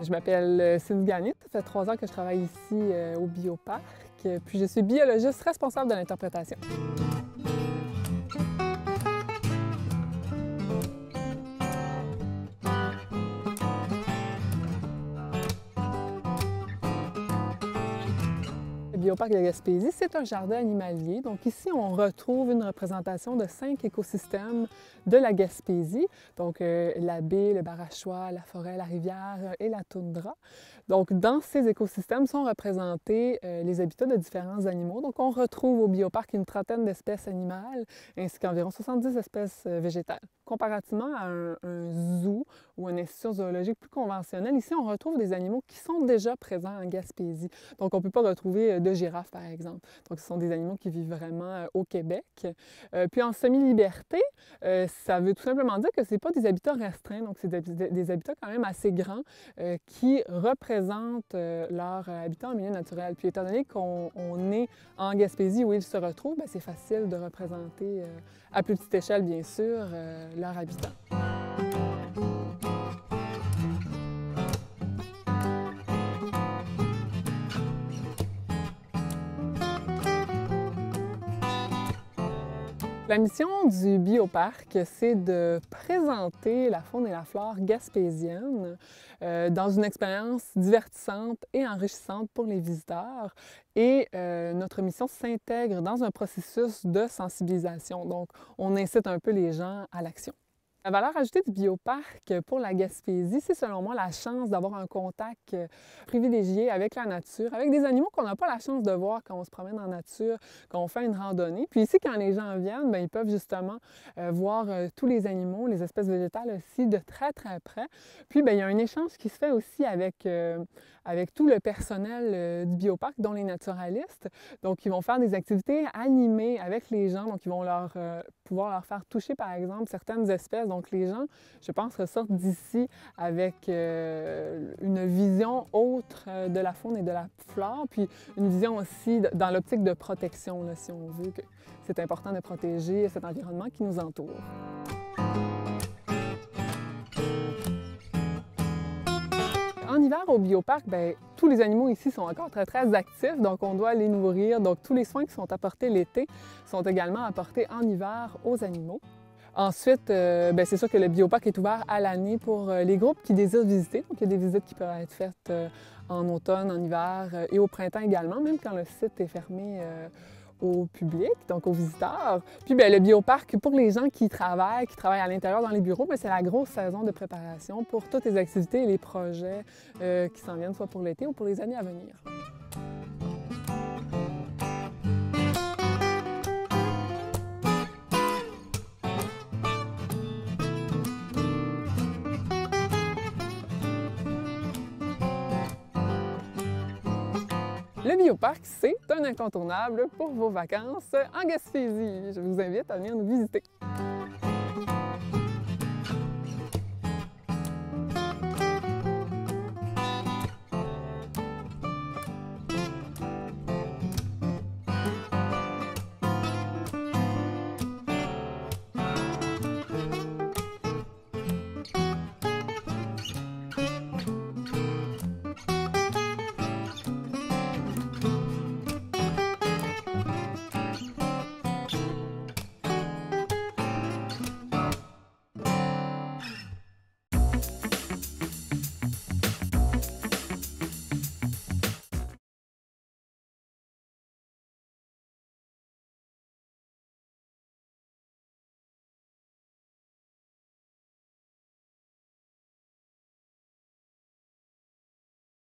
Je m'appelle Cindy Gagné, ça fait 3 ans que je travaille ici au Bioparc, puis je suis biologiste responsable de l'interprétation. Le Bioparc de Gaspésie, c'est un jardin animalier. Donc ici, on retrouve une représentation de 5 écosystèmes de la Gaspésie. Donc la baie, le barachois, la forêt, la rivière et la toundra. Donc dans ces écosystèmes sont représentés les habitats de différents animaux. Donc on retrouve au Bioparc une trentaine d'espèces animales ainsi qu'environ 70 espèces végétales. Comparativement à un zoo ou une institution zoologique plus conventionnelle, ici on retrouve des animaux qui sont déjà présents en Gaspésie. Donc on ne peut pas retrouver de girafes, par exemple. Donc, ce sont des animaux qui vivent vraiment au Québec. Puis en semi-liberté, ça veut tout simplement dire que ce n'est pas des habitats restreints, donc c'est des habitats quand même assez grands qui représentent leur habitat en milieu naturel. Puis étant donné qu'on est en Gaspésie où ils se retrouvent, c'est facile de représenter à plus petite échelle, bien sûr, leur habitat. La mission du Bioparc, c'est de présenter la faune et la flore gaspésienne dans une expérience divertissante et enrichissante pour les visiteurs. Et notre mission s'intègre dans un processus de sensibilisation. Donc, on incite un peu les gens à l'action. La valeur ajoutée du Bioparc pour la Gaspésie, c'est selon moi la chance d'avoir un contact privilégié avec la nature, avec des animaux qu'on n'a pas la chance de voir quand on se promène en nature, quand on fait une randonnée. Puis ici, quand les gens viennent, ils peuvent justement voir tous les animaux, les espèces végétales aussi de très très près. Puis il y a un échange qui se fait aussi avec tout le personnel du Bioparc, dont les naturalistes. Donc ils vont faire des activités animées avec les gens, donc ils vont pouvoir leur faire toucher par exemple certaines espèces. Donc les gens, je pense, ressortent d'ici avec une vision autre de la faune et de la flore, puis une vision aussi dans l'optique de protection, là, si on veut, que c'est important de protéger cet environnement qui nous entoure. En hiver, au Bioparc, tous les animaux ici sont encore très, très actifs, donc on doit les nourrir. Donc tous les soins qui sont apportés l'été sont également apportés en hiver aux animaux. Ensuite, c'est sûr que le Bioparc est ouvert à l'année pour les groupes qui désirent visiter. Donc, il y a des visites qui peuvent être faites en automne, en hiver et au printemps également, même quand le site est fermé au public, donc aux visiteurs. Puis le Bioparc, pour les gens qui travaillent à l'intérieur dans les bureaux, c'est la grosse saison de préparation pour toutes les activités et les projets qui s'en viennent, soit pour l'été ou pour les années à venir. Le Bioparc, c'est un incontournable pour vos vacances en Gaspésie. Je vous invite à venir nous visiter.